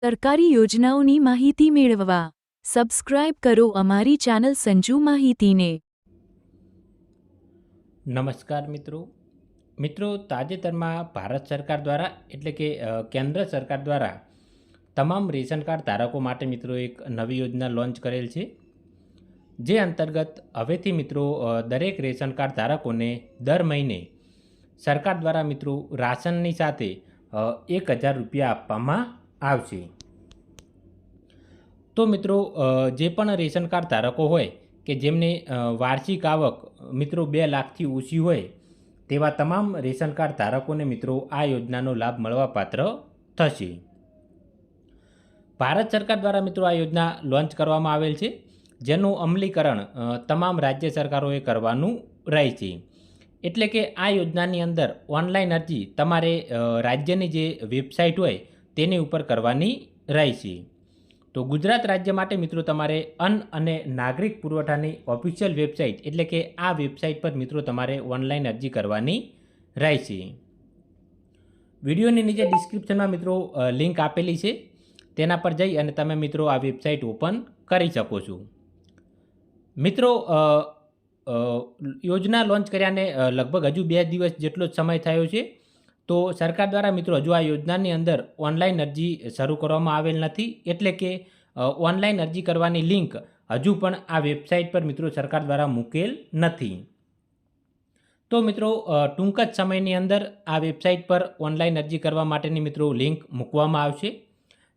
સરકારી યોજનાઓની માહિતી મેળવવા સબસ્ક્રાઇબ કરો અમારી ચેનલ સંજુ માહિતીને। નમસ્કાર મિત્રો, તાજેતરમાં ભારત સરકાર દ્વારા એટલે કે કેન્દ્ર સરકાર દ્વારા તમામ રેશન કાર્ડ ધારકો માટે મિત્રો એક નવી યોજના લોન્ચ કરેલ છે, જે અંતર્ગત હવેથી મિત્રો દરેક રેશન કાર્ડ ધારકોને દર મહિને સરકાર દ્વારા મિત્રો રાશનની સાથે 1000 રૂપિયા આપવામાં આવશે। તો મિત્રો જે પણ રેશન કાર્ડ ધારકો હોય કે જેમને વાર્ષિક આવક મિત્રો 2 લાખથી ઓછી હોય તેવા તમામ રેશન કાર્ડ ધારકોને મિત્રો આ યોજનાનો લાભ મળવાપાત્ર થશે। ભારત સરકાર દ્વારા મિત્રો આ યોજના લોન્ચ કરવામાં આવેલ છે, જેનું અમલીકરણ તમામ રાજ્ય સરકારોએ કરવાનું રહેશે। એટલે કે આ યોજનાની અંદર ઓનલાઈન અરજી તમારે રાજ્યની જે વેબસાઇટ હોય તેની ઉપર કરવાની રહેશે। તો ગુજરાત રાજ્ય માટે મિત્રો તમારે અન્ન અને નાગરિક પુરવઠાની ઓફિશિયલ વેબસાઇટ એટલે કે આ વેબસાઇટ પર મિત્રો તમારે ઓનલાઈન અરજી કરવાની રહેશે। વિડીયોની નીચે ડિસ્ક્રિપ્શનમાં મિત્રો લિંક આપેલી છે, તેના પર જઈ અને તમે મિત્રો આ વેબસાઇટ ઓપન કરી શકો છો। મિત્રો યોજના લોન્ચ કર્યાને લગભગ હજુ 2 દિવસ જેટલો જ સમય થયો છે, તો સરકાર દ્વારા મિત્રો હજુ આ યોજનાની અંદર ઓનલાઈન અરજી શરૂ કરવામાં આવેલ નથી। એટલે કે ઓનલાઈન અરજી કરવાની લિંક હજુ પણ આ વેબસાઇટ પર મિત્રો સરકાર દ્વારા મૂકેલ નથી। તો મિત્રો ટૂંક જ સમયની અંદર આ વેબસાઇટ પર ઓનલાઈન અરજી કરવા માટેની મિત્રો લિંક મૂકવામાં આવશે।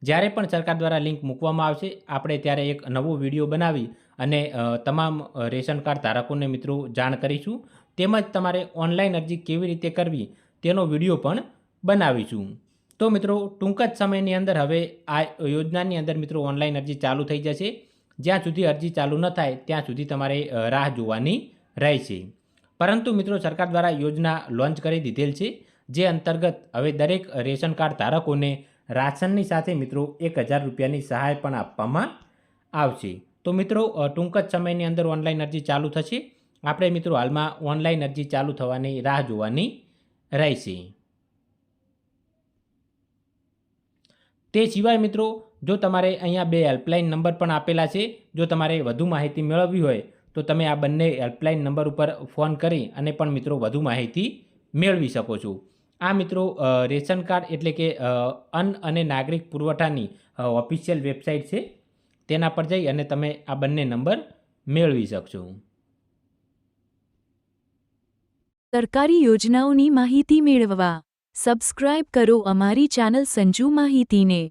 જ્યારે પણ સરકાર દ્વારા લિંક મૂકવામાં આવશે આપણે ત્યારે એક નવો વિડીયો બનાવી અને તમામ રેશન કાર્ડ ધારકોને મિત્રો જાણ કરીશું, તેમજ તમારે ઓનલાઈન અરજી કેવી રીતે કરવી તેનો વિડીયો પણ બનાવીશું। તો મિત્રો ટૂંક જ સમયની અંદર હવે આ યોજનાની અંદર મિત્રો ઓનલાઈન અરજી ચાલુ થઈ જશે। જ્યાં સુધી અરજી ચાલુ ન થાય ત્યાં સુધી તમારે રાહ જોવાની રહેશે। પરંતુ મિત્રો સરકાર દ્વારા યોજના લોન્ચ કરી દીધેલ છે, જે અંતર્ગત હવે દરેક રેશન કાર્ડ ધારકોને રાશનની સાથે મિત્રો 1000 રૂપિયાની સહાય પણ આપવામાં આવશે। તો મિત્રો ટૂંક જ સમયની અંદર ઓનલાઈન અરજી ચાલુ થશે। આપણે મિત્રો હાલમાં ઓનલાઈન અરજી ચાલુ થવાની રાહ જોવાની રહેશે। તે સિવાય મિત્રો જો તમારે અહીંયા 2 હેલ્પલાઇન નંબર પણ આપેલા છે, જો તમારે વધુ માહિતી મેળવવી હોય તો તમે આ બંને હેલ્પલાઇન નંબર ઉપર ફોન કરી અને પણ મિત્રો વધુ માહિતી મેળવી શકો છો। આ મિત્રો રેશન કાર્ડ એટલે કે અન્ન અને નાગરિક પુરવઠાની ઓફિશિયલ વેબસાઇટ છે, તેના પર જઈ અને તમે આ બંને નંબર મેળવી શકશો। સરકારી યોજનાઓની માહિતી મેળવવા સબસ્ક્રાઇબ કરો અમારી ચેનલ સંજુ માહિતીને।